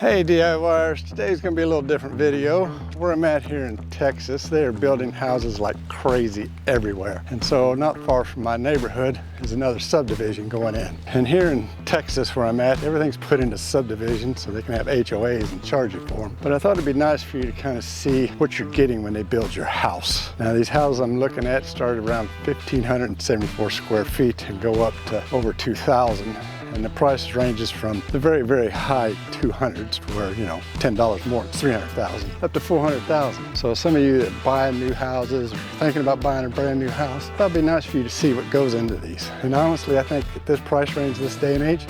Hey DIYers, today's gonna be a little different video. Where I'm at here in Texas, they are building houses like crazy everywhere. And so not far from my neighborhood is another subdivision going in. And here in Texas where I'm at, everything's put into subdivisions so they can have HOAs and charge you for them. But I thought it'd be nice for you to kind of see what you're getting when they build your house. Now these houses I'm looking at start around 1,574 square feet and go up to over 2,000. And the price ranges from the very, very high 200s where, you know, $10 more, it's 300,000, up to 400,000. So some of you that buy new houses or thinking about buying a brand new house, that'd be nice for you to see what goes into these. And honestly, I think at this price range, this day and age,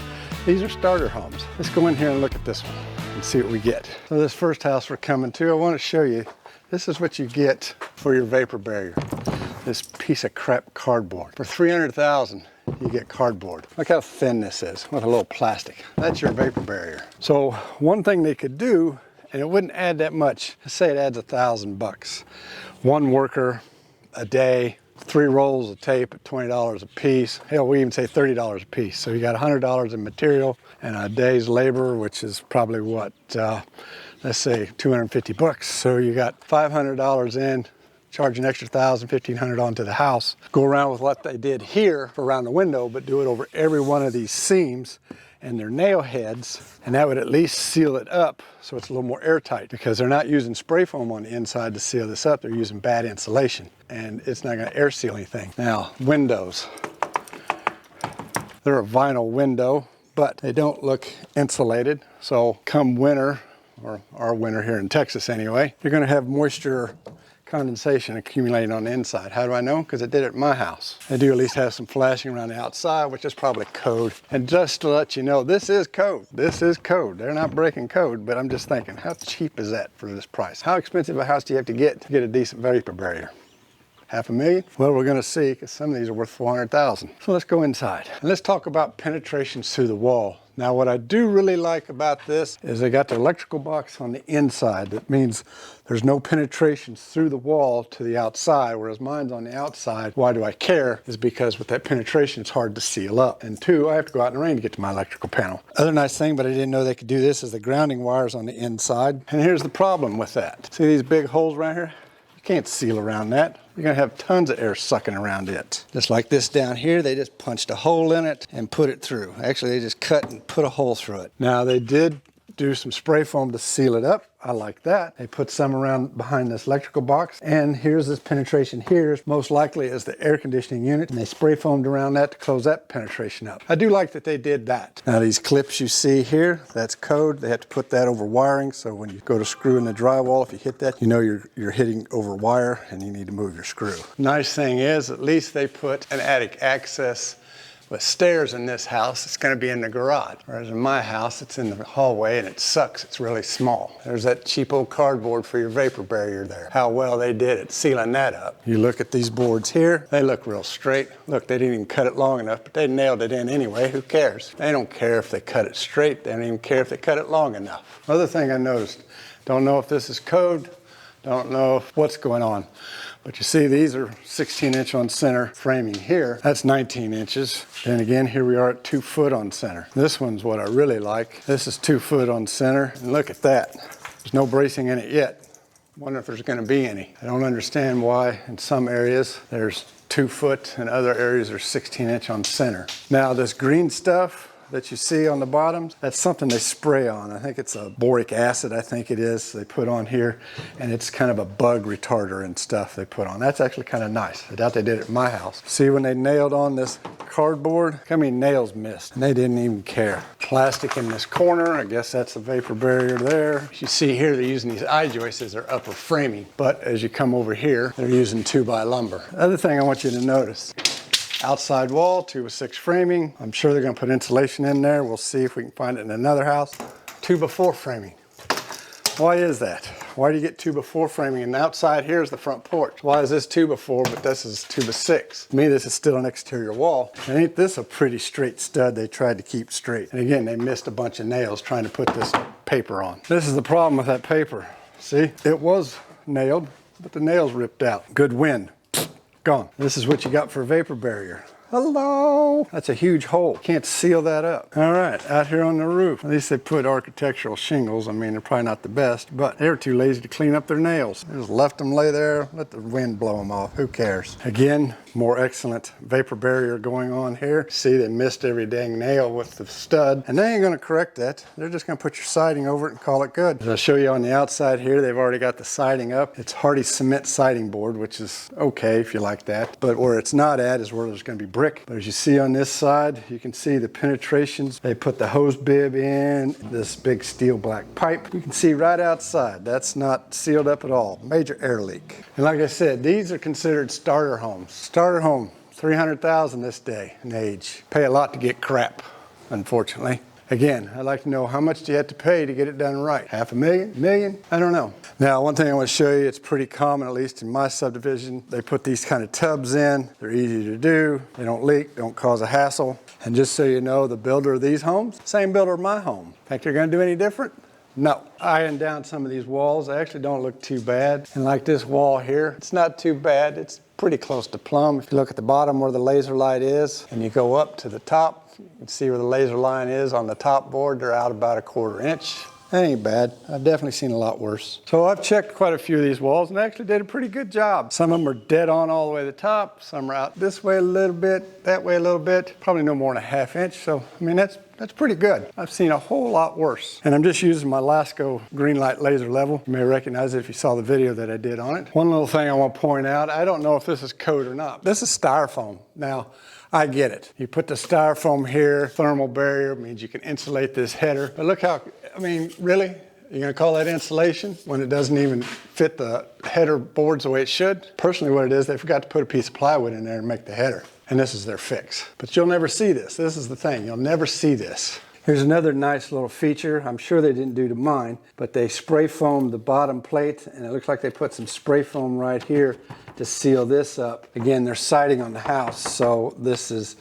these are starter homes. Let's go in here and look at this one and see what we get. So this first house we're coming to, I want to show you, this is what you get for your vapor barrier. This piece of crap cardboard. For 300,000. You get cardboard. Look how thin this is with a little plastic. That's your vapor barrier. So one thing they could do, and it wouldn't add that much, let's say it adds $1,000. One worker a day, 3 rolls of tape at $20 a piece. Hell, we even say $30 a piece. So you got $100 in material and a day's labor, which is probably what, let's say 250 bucks. So you got $500 in. Charge an extra $1,000, $1,500 onto the house. Go around with what they did here around the window, but do it over every one of these seams and their nail heads, and that would at least seal it up so it's a little more airtight, because they're not using spray foam on the inside to seal this up, they're using bad insulation, and it's not gonna air seal anything. Now, windows. They're a vinyl window, but they don't look insulated, so come winter, or our winter here in Texas anyway, you're gonna have moisture condensation accumulating on the inside. How do I know? Because I did it at my house. I do at least have some flashing around the outside, which is probably code. And just to let you know, this is code. This is code. They're not breaking code, but I'm just thinking, how cheap is that for this price? How expensive a house do you have to get a decent vapor barrier? $500,000? Well, we're gonna see, because some of these are worth 400,000. So let's go inside. And let's talk about penetrations through the wall. Now, what I do really like about this is they got the electrical box on the inside. That means there's no penetrations through the wall to the outside, whereas mine's on the outside. Why do I care? Is because with that penetration, it's hard to seal up. And two, I have to go out in the rain to get to my electrical panel. Other nice thing, but I didn't know they could do this, is the grounding wires on the inside. And here's the problem with that. See these big holes right here? You can't seal around that. You're gonna have tons of air sucking around it. Just like this down here, they just punched a hole in it and put it through. Actually, they just cut and put a hole through it. Now, they did do some spray foam to seal it up. I like that. They put some around behind this electrical box. And here's this penetration here. Most likely is the air conditioning unit. And they spray foamed around that to close that penetration up. I do like that they did that. Now these clips you see here, that's code. They have to put that over wiring. So when you go to screw in the drywall, if you hit that, you know you're hitting over wire and you need to move your screw. Nice thing is, at least they put an attic access with stairs in this house. It's gonna be in the garage. Whereas in my house, it's in the hallway and it sucks, it's really small. There's that cheap old cardboard for your vapor barrier there. How well they did at sealing that up. You look at these boards here, they look real straight. Look, they didn't even cut it long enough, but they nailed it in anyway, who cares? They don't care if they cut it straight, they don't even care if they cut it long enough. Other thing I noticed, don't know if this is code, don't know what's going on. But you see, these are 16-inch on center framing here. That's 19 inches. And again, here we are at 2 foot on center. This one's what I really like. This is 2 foot on center. And look at that. There's no bracing in it yet. Wonder if there's gonna be any. I don't understand why in some areas there's 2 foot and other areas are 16-inch on center. Now this green stuff that you see on the bottoms, that's something they spray on. I think it's a boric acid, I think it is, they put on here, and it's kind of a bug retarder and stuff they put on. That's actually kind of nice. I doubt they did it at my house. See when they nailed on this cardboard, how many nails missed? And they didn't even care. Plastic in this corner, I guess that's the vapor barrier there. You see here, they're using these I-joists as their upper framing, but as you come over here, they're using 2x lumber. Other thing I want you to notice, outside wall, 2x6 framing. I'm sure they're gonna put insulation in there. We'll see if we can find it in another house. 2x4 framing. Why is that? Why do you get 2x4 framing? And outside here is the front porch. Why is this 2x4, but this is 2x6? To me, this is still an exterior wall. And ain't this a pretty straight stud they tried to keep straight? And again, they missed a bunch of nails trying to put this paper on. This is the problem with that paper. See, it was nailed, but the nails ripped out. Good wind. Gone. This is what you got for a vapor barrier. Hello. That's a huge hole. Can't seal that up. All right, out here on the roof. At least they put architectural shingles. I mean, they're probably not the best, but they were too lazy to clean up their nails. They just left them lay there, let the wind blow them off. Who cares? Again, more excellent vapor barrier going on here. See, they missed every dang nail with the stud, and they ain't gonna correct that. They're just gonna put your siding over it and call it good. As I'll show you on the outside here, they've already got the siding up. It's hardy cement siding board, which is okay if you like that, but where it's not at is where there's gonna be brick. But as you see on this side, you can see the penetrations. They put the hose bib in, this big steel black pipe. You can see right outside, that's not sealed up at all. Major air leak. And like I said, these are considered starter homes. Starter home, $300,000 this day and age. Pay a lot to get crap, unfortunately. Again, I'd like to know how much do you have to pay to get it done right? $500,000, million? I don't know. Now, one thing I want to show you, it's pretty common, at least in my subdivision. They put these kind of tubs in. They're easy to do. They don't leak, don't cause a hassle. And just so you know, the builder of these homes, same builder of my home. Think they're going to do any different? No. Iron down some of these walls. They actually don't look too bad. And like this wall here, it's not too bad. It's pretty close to plumb. If you look at the bottom where the laser light is and you go up to the top, you can see where the laser line is on the top board. They're out about 1/4 inch. That ain't bad. I've definitely seen a lot worse. So I've checked quite a few of these walls and they actually did a pretty good job. Some of them are dead on all the way to the top. Some are out this way a little bit, that way a little bit. Probably no more than 1/2 inch. So, I mean, that's pretty good. I've seen a whole lot worse. And I'm just using my Lasco green light laser level. You may recognize it if you saw the video that I did on it. One little thing I want to point out, I don't know if this is code or not. This is styrofoam. Now, I get it. You put the styrofoam here, thermal barrier means you can insulate this header. But look how, I mean, really? You're gonna call that insulation when it doesn't even fit the header boards the way it should? Personally, what it is, they forgot to put a piece of plywood in there and make the header. And this is their fix. But you'll never see this. This is the thing, you'll never see this. Here's another nice little feature. I'm sure they didn't do to mine, but they spray foamed the bottom plate, and it looks like they put some spray foam right here to seal this up. Again, they're siding on the house, so this is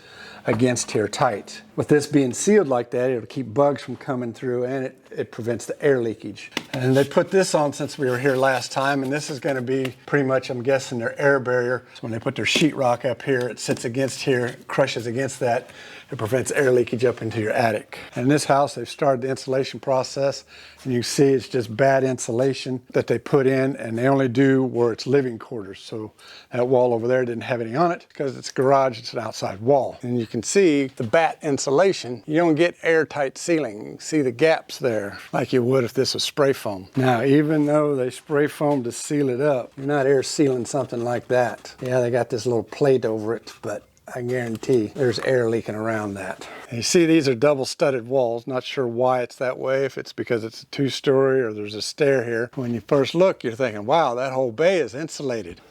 against airtight. With this being sealed like that, it'll keep bugs from coming through, and it prevents the air leakage. And they put this on since we were here last time, and this is going to be pretty much, I'm guessing, their air barrier. So when they put their sheetrock up here, it sits against here, crushes against that. It prevents air leakage up into your attic. And in this house, they've started the insulation process, and you see it's just bad insulation that they put in, and they only do where it's living quarters. So that wall over there didn't have any on it because it's a garage, it's an outside wall. And you can see the batt insulation. You don't get airtight sealing. You can see the gaps there like you would if this was spray foam. Now, even though they spray foam to seal it up, you're not air sealing something like that. Yeah, they got this little plate over it, but I guarantee there's air leaking around that. And you see these are double studded walls. Not sure why it's that way, if it's because it's a 2-story or there's a stair here. When you first look, you're thinking, wow, that whole bay is insulated.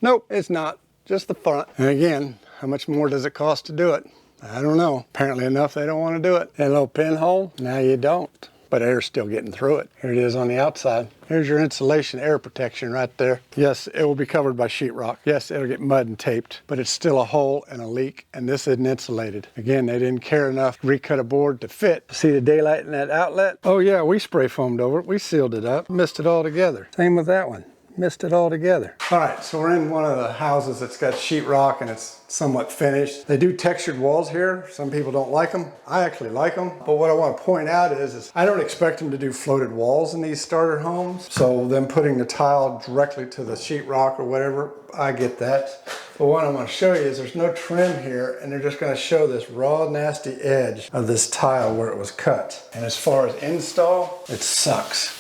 Nope, it's not, just the front. And again, how much more does it cost to do it? I don't know. Apparently enough they don't want to do it. That little pinhole, now you don't. But air's still getting through it. Here it is on the outside. Here's your insulation air protection right there. Yes, it will be covered by sheetrock. Yes, it'll get mud and taped, but it's still a hole and a leak, and this isn't insulated. Again, they didn't care enough to recut a board to fit. See the daylight in that outlet? Oh yeah, we spray foamed over it. We sealed it up, missed it all together. Same with that one. Missed it all together. All right, so we're in one of the houses that's got sheetrock and it's somewhat finished. They do textured walls here. Some people don't like them. I actually like them. But what I want to point out is I don't expect them to do floated walls in these starter homes. So them putting the tile directly to the sheetrock or whatever, I get that. But what I want to show you is there's no trim here, and they're just going to show this raw, nasty edge of this tile where it was cut. And as far as install, it sucks,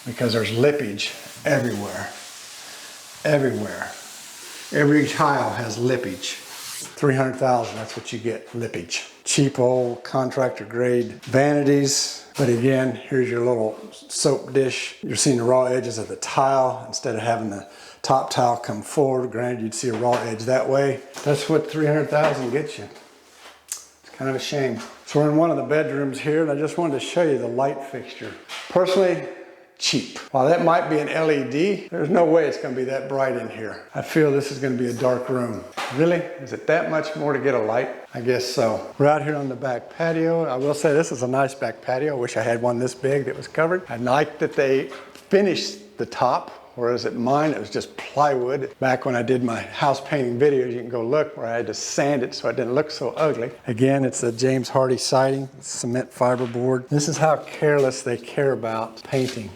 because there's lippage everywhere. Everywhere. Every tile has lippage. $300,000, that's what you get, lippage. Cheap old contractor grade vanities. But again, here's your little soap dish. You're seeing the raw edges of the tile instead of having the top tile come forward. Granted, you'd see a raw edge that way. That's what $300,000 gets you. It's kind of a shame. So we're in one of the bedrooms here, and I just wanted to show you the light fixture. Personally, cheap. While that might be an LED, there's no way it's going to be that bright in here. I feel this is going to be a dark room. Really? Is it that much more to get a light? I guess so. We're out here on the back patio. I will say this is a nice back patio. I wish I had one this big that was covered. I like that they finished the top whereas at mine it was just plywood. Back when I did my house painting videos, you can go look where I had to sand it so it didn't look so ugly. Again, it's a James Hardie siding, cement fiberboard. This is how careless they care about painting.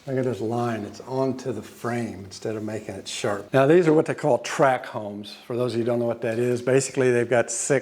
Look at this line, it's onto the frame instead of making it sharp. Now these are what they call track homes. For those of you who don't know what that is, basically they've got I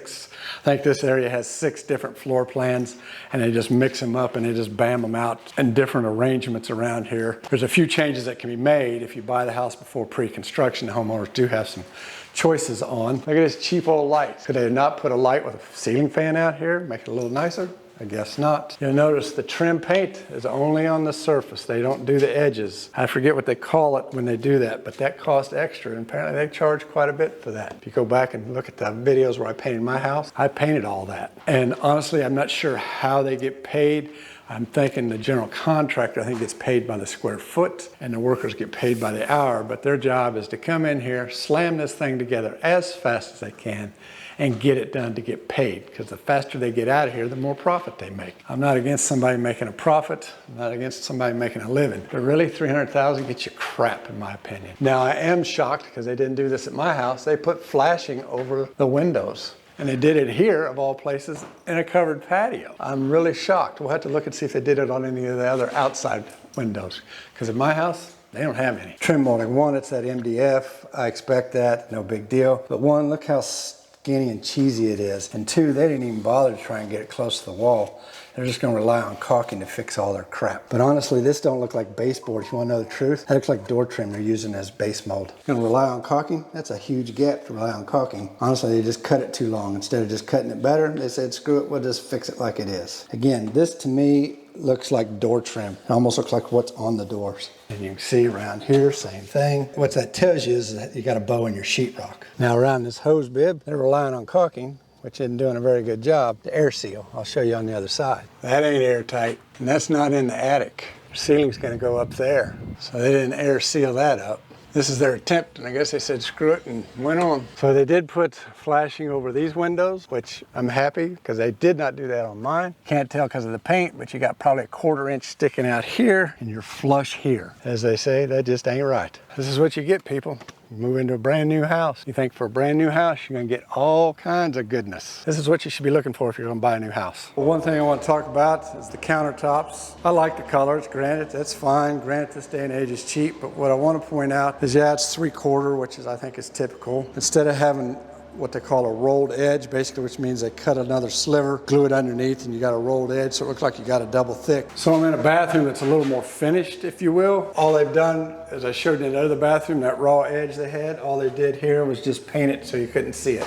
think this area has 6 different floor plans, and they just mix them up and they just bam them out in different arrangements around here. There's a few changes that can be made if you buy the house before pre-construction. The homeowners do have some choices on. Look at this cheap old light. Could they not put a light with a ceiling fan out here, make it a little nicer? I guess not. You'll notice the trim paint is only on the surface. They don't do the edges. I forget what they call it when they do that, but that costs extra, and apparently they charge quite a bit for that. If you go back and look at the videos where I painted my house, I painted all that. And honestly, I'm not sure how they get paid. I'm thinking the general contractor, I think, gets paid by the square foot, and the workers get paid by the hour, but their job is to come in here, slam this thing together as fast as they can, and get it done to get paid, because the faster they get out of here, the more profit they make. I'm not against somebody making a profit. I'm not against somebody making a living. But really, $300,000 gets you crap, in my opinion. Now, I am shocked because they didn't do this at my house. They put flashing over the windows. And they did it here, of all places, in a covered patio. I'm really shocked. We'll have to look and see if they did it on any of the other outside windows. Because at my house, they don't have any. Trim molding, one, it's that MDF. I expect that, no big deal. But one, look how skinny and cheesy it is. And two, they didn't even bother to try and get it close to the wall. They're just gonna rely on caulking to fix all their crap. But honestly, this don't look like baseboard. If you wanna know the truth, that looks like door trim they're using as base mold. Gonna rely on caulking? That's a huge gap to rely on caulking. Honestly, they just cut it too long. Instead of just cutting it better, they said, screw it, we'll just fix it like it is. Again, this to me looks like door trim. It almost looks like what's on the doors. And you can see around here, same thing. What that tells you is that you got a bow in your sheetrock. Now around this hose bib, they're relying on caulking, which isn't doing a very good job, to air seal. I'll show you on the other side. That ain't airtight, and that's not in the attic. The ceiling's gonna go up there. So they didn't air seal that up. This is their attempt, and I guess they said screw it and went on. So they did put flashing over these windows, which I'm happy, because they did not do that on mine. Can't tell because of the paint, but you got probably a 1/4 inch sticking out here, and you're flush here. As they say, that just ain't right. This is what you get, people. You move into a brand new house. You think for a brand new house, you're gonna get all kinds of goodness. This is what you should be looking for if you're gonna buy a new house. Well, one thing I want to talk about is the countertops. I like the colors, granted, that's fine. Granted, this day and age is cheap, but what I want to point out is, yeah, it's 3/4, which is, I think, is typical. Instead of having what they call a rolled edge, basically, which means they cut another sliver, glue it underneath, and you got a rolled edge, so it looks like you got a double thick. So I'm in a bathroom that's a little more finished, if you will. All they've done, as I showed in the other bathroom, that raw edge they had, all they did here was just paint it so you couldn't see it.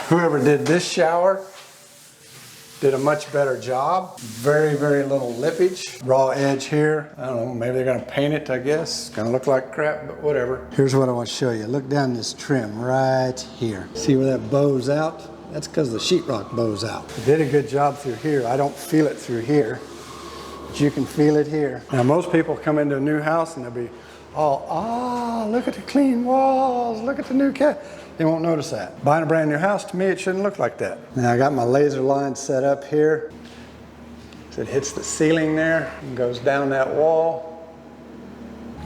Whoever did this shower did a much better job. Very, very little lippage. Raw edge here. I don't know, maybe they're gonna paint it, I guess. It's gonna look like crap, but whatever. Here's what I want to show you. Look down this trim right here. See where that bows out? That's because the sheetrock bows out. They did a good job through here. I don't feel it through here, but you can feel it here. Now, most people come into a new house and they'll be all, look at the clean walls, look at the new cat. They won't notice that. Buying a brand new house, to me, it shouldn't look like that. Now I got my laser line set up here. So it hits the ceiling there and goes down that wall.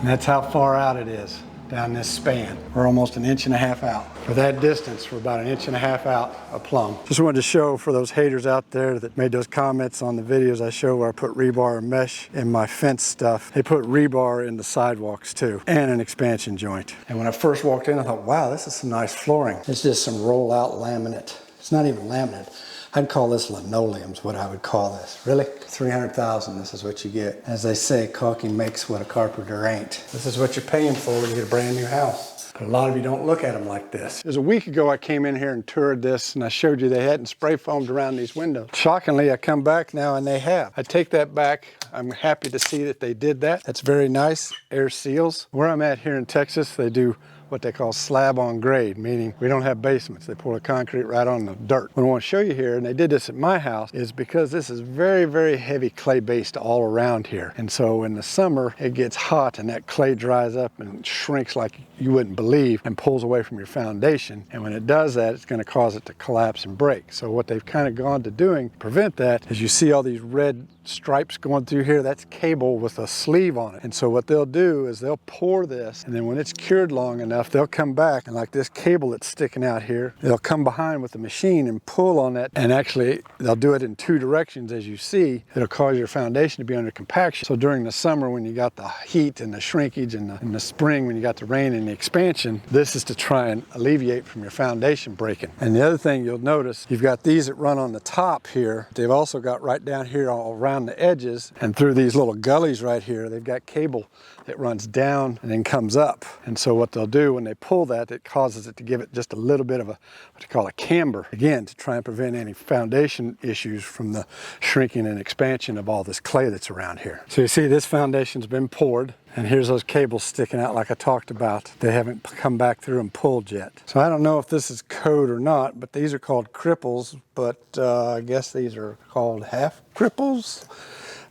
And that's how far out it is, down this span. We're almost 1.5 inches out. For that distance, we're about 1.5 inches out of plumb. Just wanted to show for those haters out there that made those comments on the videos I show where I put rebar and mesh in my fence stuff. They put rebar in the sidewalks too, and an expansion joint. And when I first walked in, I thought, wow, this is some nice flooring. It's just some roll out laminate. It's not even laminate. I'd call this linoleum's what I would call this. Really? $300,000, this is what you get. As they say, caulking makes what a carpenter ain't. This is what you're paying for when you get a brand new house. But a lot of you don't look at them like this. It was a week ago I came in here and toured this, and I showed you they hadn't spray foamed around these windows. Shockingly, I come back now and they have. I take that back. I'm happy to see that they did that. That's very nice. Air seals. Where I'm at here in Texas, they do what they call slab on grade, meaning we don't have basements. They pour the concrete right on the dirt. What I want to show you here, and they did this at my house, is because this is very, very heavy clay based all around here. And so in the summer, it gets hot and that clay dries up and shrinks like you wouldn't believe and pulls away from your foundation. And when it does that, it's going to cause it to collapse and break. So what they've kind of gone to doing to prevent that is you see all these red stripes going through here, that's cable with a sleeve on it. And so what they'll do is they'll pour this, and then when it's cured long enough, they'll come back, and like this cable that's sticking out here, they'll come behind with the machine and pull on it, and actually they'll do it in two directions. As you see, it'll cause your foundation to be under compaction. So during the summer when you got the heat and the shrinkage, and in the spring when you got the rain and the expansion, this is to try and alleviate from your foundation breaking. And the other thing you'll notice, you've got these that run on the top here. They've also got right down here all around the edges and through these little gullies right here, they've got cable that runs down and then comes up. And so what they'll do when they pull that, it causes it to give it just a little bit of a, what you call a camber, again, to try and prevent any foundation issues from the shrinking and expansion of all this clay that's around here. So you see this foundation's been poured, and here's those cables sticking out like I talked about. They haven't come back through and pulled yet. So I don't know if this is code or not, but these are called cripples, but I guess these are called half cripples.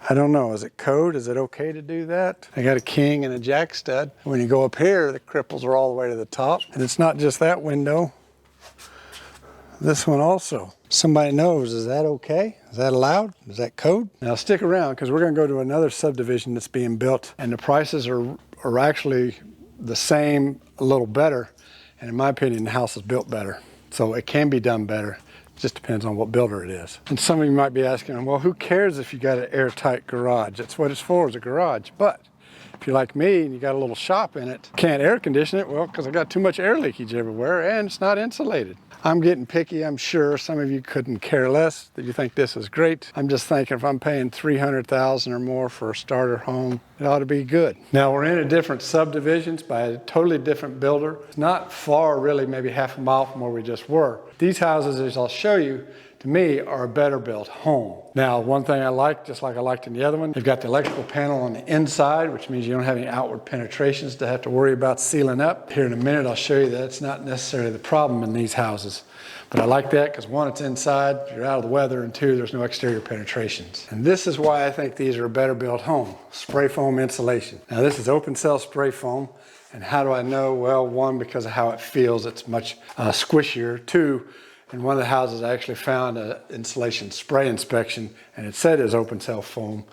I don't know, is it code? Is it okay to do that? I got a king and a jack stud. When you go up here, the cripples are all the way to the top. And it's not just that window, this one also. Somebody knows, is that okay? Is that allowed? Is that code? Now stick around, because we're gonna go to another subdivision that's being built, and the prices are actually the same, a little better. And in my opinion, the house is built better. So it can be done better. Just depends on what builder it is. And some of you might be asking, well, who cares if you got an airtight garage? That's what it's for, is a garage. But if you're like me and you got a little shop in it, can't air condition it, well, because I got too much air leakage everywhere and it's not insulated. I'm getting picky, I'm sure. Some of you couldn't care less that you think this is great. I'm just thinking if I'm paying $300,000 or more for a starter home, it ought to be good. Now we're in a different subdivisions by a totally different builder. It's not far, really, maybe half a mile from where we just were. These houses, as I'll show you, to me, are a better built home. Now, one thing I like, just like I liked in the other one, you've got the electrical panel on the inside, which means you don't have any outward penetrations to have to worry about sealing up. Here in a minute, I'll show you that it's not necessarily the problem in these houses. But I like that because one, it's inside, you're out of the weather, and two, there's no exterior penetrations. And this is why I think these are a better built home. Spray foam insulation. Now this is open cell spray foam. And how do I know? Well, one, because of how it feels, it's much squishier. Two, in one of the houses, I actually found an insulation spray inspection, and it said it was open cell foam,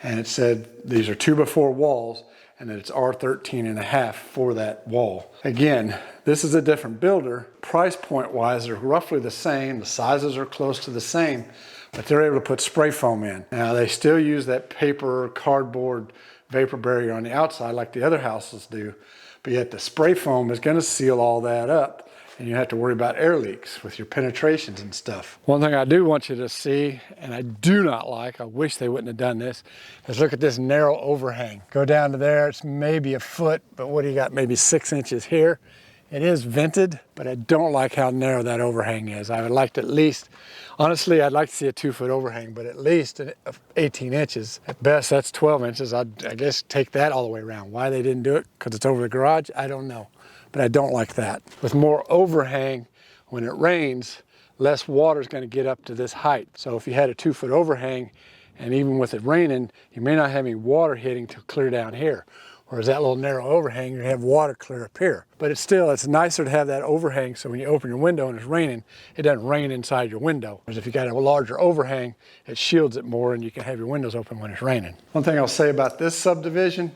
and it said these are 2x4 walls, and that it's R13.5 for that wall. Again, this is a different builder. Price point wise, they're roughly the same. The sizes are close to the same, but they're able to put spray foam in. Now they still use that paper, cardboard vapor barrier on the outside like the other houses do, but yet the spray foam is gonna seal all that up, and you have to worry about air leaks with your penetrations and stuff. One thing I do want you to see, and I do not like, I wish they wouldn't have done this, is look at this narrow overhang. Go down to there, it's maybe a foot, but what do you got, maybe 6 inches here? It is vented, but I don't like how narrow that overhang is. I would like to at least, honestly, I'd like to see a 2-foot overhang, but at least 18 inches. At best, that's 12 inches. I guess take that all the way around. Why they didn't do it, because it's over the garage, I don't know. But I don't like that. With more overhang, when it rains, less water is going to get up to this height. So if you had a 2-foot overhang, and even with it raining, you may not have any water hitting to clear down here. Whereas that little narrow overhang, you're gonna have water clear up here. But it's nicer to have that overhang so when you open your window and it's raining, it doesn't rain inside your window. Whereas if you got a larger overhang, it shields it more and you can have your windows open when it's raining. One thing I'll say about this subdivision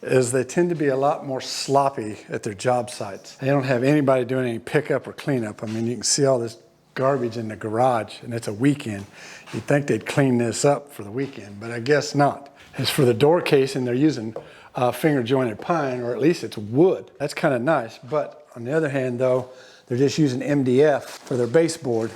is they tend to be a lot more sloppy at their job sites. They don't have anybody doing any pickup or cleanup. I mean, you can see all this garbage in the garage and it's a weekend. You'd think they'd clean this up for the weekend, but I guess not. As for the door casing, they're using finger jointed pine, or at least it's wood. That's kind of nice, but on the other hand though, they're just using MDF for their baseboard,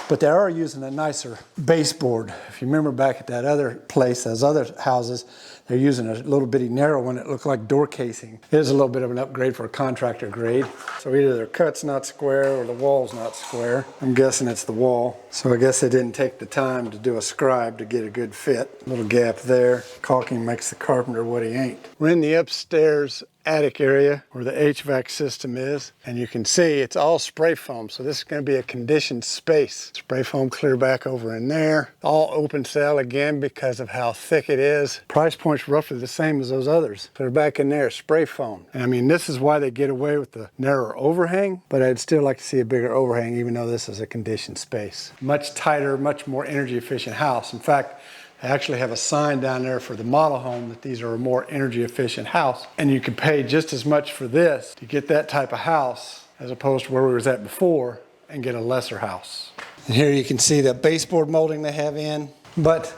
but they are using a nicer baseboard. If you remember back at that other place, those other houses, they're using a little bitty narrow one that looked like door casing. It is a little bit of an upgrade for a contractor grade. So either their cut's not square or the wall's not square. I'm guessing it's the wall. So I guess they didn't take the time to do a scribe to get a good fit. Little gap there. Caulking makes the carpenter what he ain't. We're in the upstairs attic area where the HVAC system is, and you can see it's all spray foam, so this is going to be a conditioned space. Spray foam clear back over in there. All open cell again because of how thick it is. Price point's roughly the same as those others. They're back in there, spray foam. And I mean, this is why they get away with the narrower overhang, but I'd still like to see a bigger overhang even though this is a conditioned space. Much tighter, much more energy efficient house. In fact, They actually have a sign down there for the model home that these are a more energy efficient house. And you can pay just as much for this to get that type of house as opposed to where we was at before and get a lesser house. And here you can see the baseboard molding they have in, but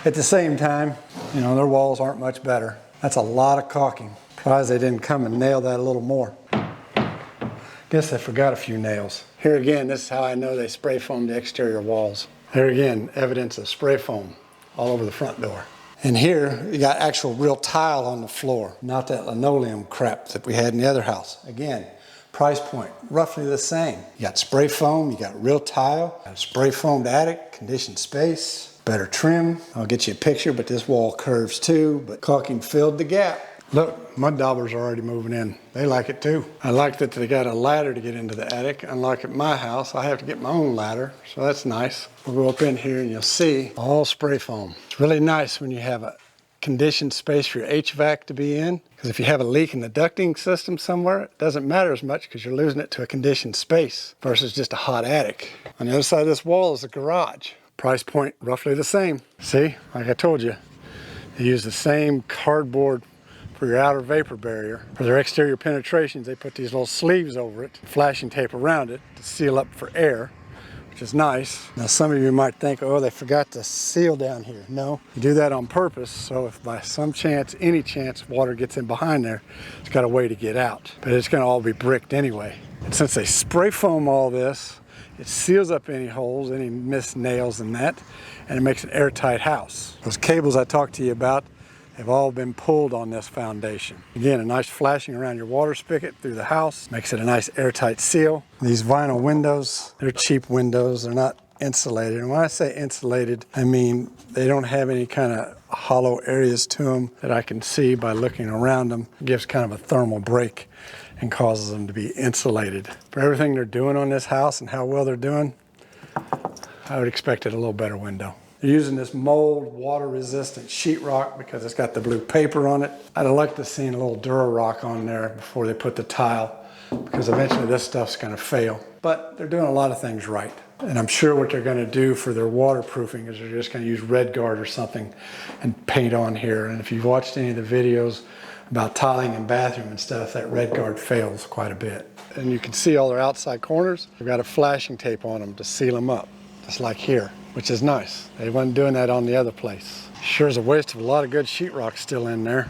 at the same time, you know, their walls aren't much better. That's a lot of caulking. Surprised they didn't come and nail that a little more. Guess I forgot a few nails. Here again, this is how I know they spray foamed the exterior walls. There again, evidence of spray foam all over the front door. And here, you got actual real tile on the floor, not that linoleum crap that we had in the other house. Again, price point, roughly the same. You got spray foam, you got real tile, got a spray foamed attic, conditioned space, better trim. I'll get you a picture, but this wall curves too, but caulking filled the gap. Look, mud daubers are already moving in. They like it too. I like that they got a ladder to get into the attic. Unlike at my house, I have to get my own ladder, so that's nice. We'll go up in here and you'll see all spray foam. It's really nice when you have a conditioned space for your HVAC to be in, because if you have a leak in the ducting system somewhere, it doesn't matter as much because you're losing it to a conditioned space versus just a hot attic. On the other side of this wall is a garage. Price point roughly the same. See, like I told you, they use the same cardboard for your outer vapor barrier. For their exterior penetrations, they put these little sleeves over it, flashing tape around it to seal up for air, which is nice. Now some of you might think, oh, they forgot to seal down here. No, you do that on purpose, so if by some chance, any chance, water gets in behind there, it's got a way to get out. But it's gonna all be bricked anyway. And since they spray foam all this, it seals up any holes, any missed nails and that, and it makes an airtight house. Those cables I talked to you about have all been pulled on this foundation. Again, a nice flashing around your water spigot through the house makes it a nice airtight seal. These vinyl windows, they're cheap windows, they're not insulated. And when I say insulated, I mean they don't have any kind of hollow areas to them that I can see by looking around them. It gives kind of a thermal break and causes them to be insulated. For everything they're doing on this house and how well they're doing, I would expect it a little better window. They're using this mold, water-resistant sheetrock because it's got the blue paper on it. I'd have liked to see a little Dura-Rock on there before they put the tile, because eventually this stuff's gonna fail. But they're doing a lot of things right. And I'm sure what they're gonna do for their waterproofing is they're just gonna use Red Guard or something and paint on here. And if you've watched any of the videos about tiling and bathroom and stuff, that Red Guard fails quite a bit. And you can see all their outside corners. They've got a flashing tape on them to seal them up, just like here, which is nice. They wasn't doing that on the other place. Sure is a waste of a lot of good sheetrock still in there.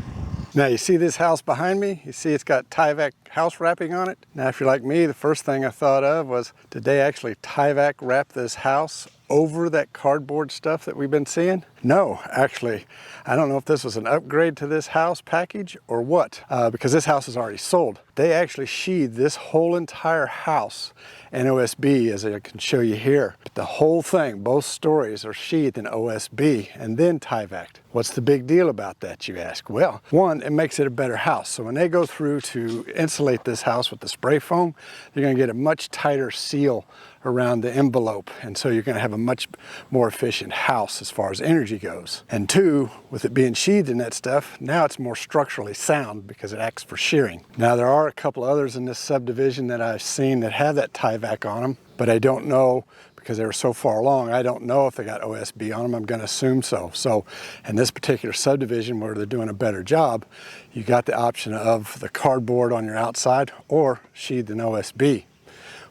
Now you see this house behind me? You see it's got Tyvek house wrapping on it? Now if you're like me, the first thing I thought of was, did they actually Tyvek wrap this house over that cardboard stuff that we've been seeing? No, actually, I don't know if this was an upgrade to this house package or what, because this house is already sold. They actually sheathed this whole entire house in OSB, as I can show you here. But the whole thing, both stories, are sheathed in OSB and then Tyvek. What's the big deal about that, you ask? Well, one, it makes it a better house. So when they go through to insulate this house with the spray foam, you're gonna get a much tighter seal around the envelope. And so you're gonna have a much more efficient house as far as energy goes. And two, with it being sheathed in that stuff, now it's more structurally sound because it acts for shearing. Now there are a couple others in this subdivision that I've seen that have that Tyvek on them, but I don't know, because they were so far along, I don't know if they got OSB on them. I'm gonna assume so. So in this particular subdivision where they're doing a better job, you got the option of the cardboard on your outside or sheathed in OSB,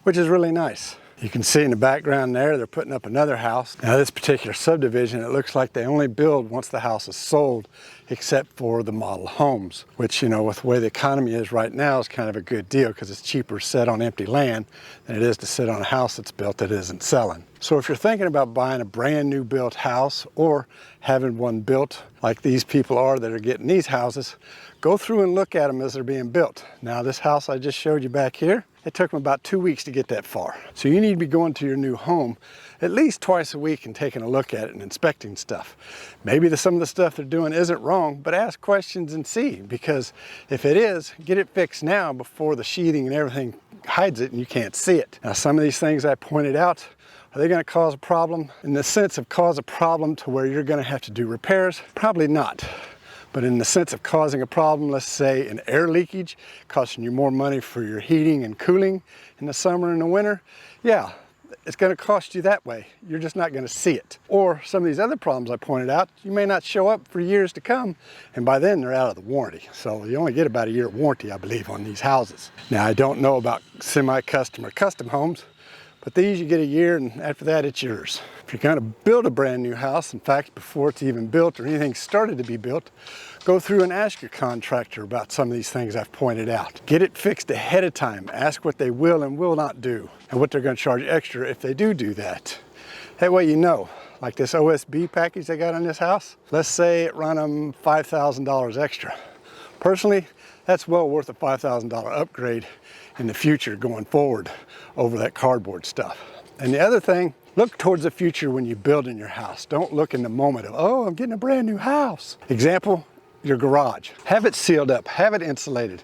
which is really nice. You can see in the background there, they're putting up another house. Now this particular subdivision, it looks like they only build once the house is sold, except for the model homes, which, you know, with the way the economy is right now is kind of a good deal because it's cheaper to sit on empty land than it is to sit on a house that's built that isn't selling. So if you're thinking about buying a brand new built house or having one built like these people are that are getting these houses, go through and look at them as they're being built. Now this house I just showed you back here, it took them about 2 weeks to get that far. So you need to be going to your new home at least twice a week and taking a look at it and inspecting stuff. Maybe some of the stuff they're doing isn't wrong, but ask questions and see, because if it is, get it fixed now before the sheathing and everything hides it and you can't see it. Now some of these things I pointed out, are they going to cause a problem? In the sense of cause a problem to where you're going to have to do repairs? Probably not. But in the sense of causing a problem, let's say an air leakage, costing you more money for your heating and cooling in the summer and the winter, yeah, it's going to cost you that way. You're just not going to see it. Or some of these other problems I pointed out, you may not show up for years to come, and by then they're out of the warranty. So you only get about a year warranty, I believe, on these houses. Now, I don't know about semi-custom or custom homes, but these you get a year, and after that it's yours. If you're going to build a brand new house, in fact, before it's even built or anything started to be built, go through and ask your contractor about some of these things I've pointed out. Get it fixed ahead of time. Ask what they will and will not do, and what they're going to charge extra if they do that. That way you know. Like this OSB package they got on this house, let's say it run them $5,000 extra. Personally, that's well worth a $5,000 upgrade in the future going forward over that cardboard stuff. And the other thing, look towards the future when you build in your house. Don't look in the moment of, oh, I'm getting a brand new house. Example, your garage. Have it sealed up, have it insulated.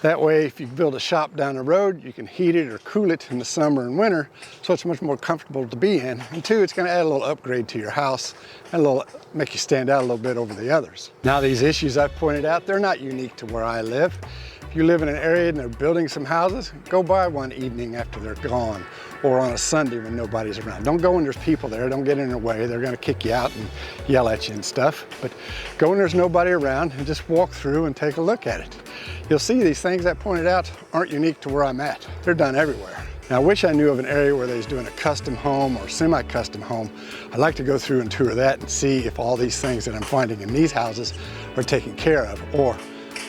That way, if you build a shop down the road, you can heat it or cool it in the summer and winter, so it's much more comfortable to be in. And two, it's gonna add a little upgrade to your house and make you stand out a little bit over the others. Now, these issues I've pointed out, they're not unique to where I live. If you live in an area and they're building some houses, go by one evening after they're gone, or on a Sunday when nobody's around. Don't go when there's people there, don't get in their way. They're gonna kick you out and yell at you and stuff. But go when there's nobody around and just walk through and take a look at it. You'll see these things I pointed out aren't unique to where I'm at. They're done everywhere. Now, I wish I knew of an area where they're doing a custom home or semi-custom home. I'd like to go through and tour that and see if all these things that I'm finding in these houses are taken care of, or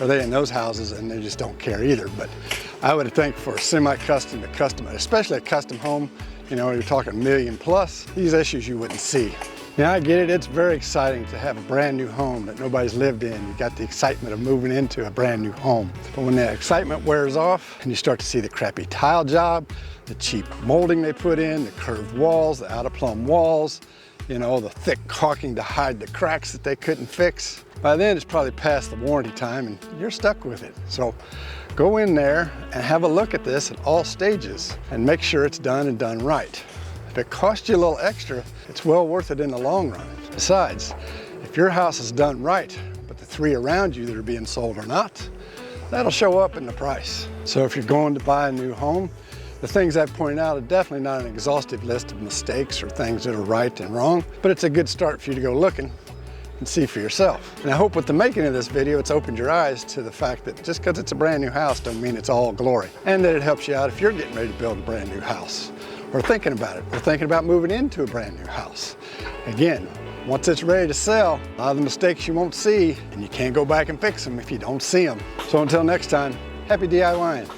are they in those houses and they just don't care either. But I would think for a semi-custom to custom, especially a custom home, you know, you're talking $1 million plus, these issues you wouldn't see. Now, I get it, it's very exciting to have a brand new home that nobody's lived in. You got the excitement of moving into a brand new home. But when that excitement wears off and you start to see the crappy tile job, the cheap molding they put in, the curved walls, the out of plumb walls, you know, the thick caulking to hide the cracks that they couldn't fix, by then it's probably past the warranty time and you're stuck with it. So go in there and have a look at this at all stages and make sure it's done and done right. If it costs you a little extra, it's well worth it in the long run. Besides, if your house is done right, but the three around you that are being sold are not, that'll show up in the price. So if you're going to buy a new home, the things I've pointed out are definitely not an exhaustive list of mistakes or things that are right and wrong, but it's a good start for you to go looking and see for yourself. And I hope with the making of this video, it's opened your eyes to the fact that just because it's a brand new house don't mean it's all glory, and that it helps you out if you're getting ready to build a brand new house, or thinking about it, or thinking about moving into a brand new house. Again, once it's ready to sell, a lot of the mistakes you won't see, and you can't go back and fix them if you don't see them. So until next time, happy DIYing.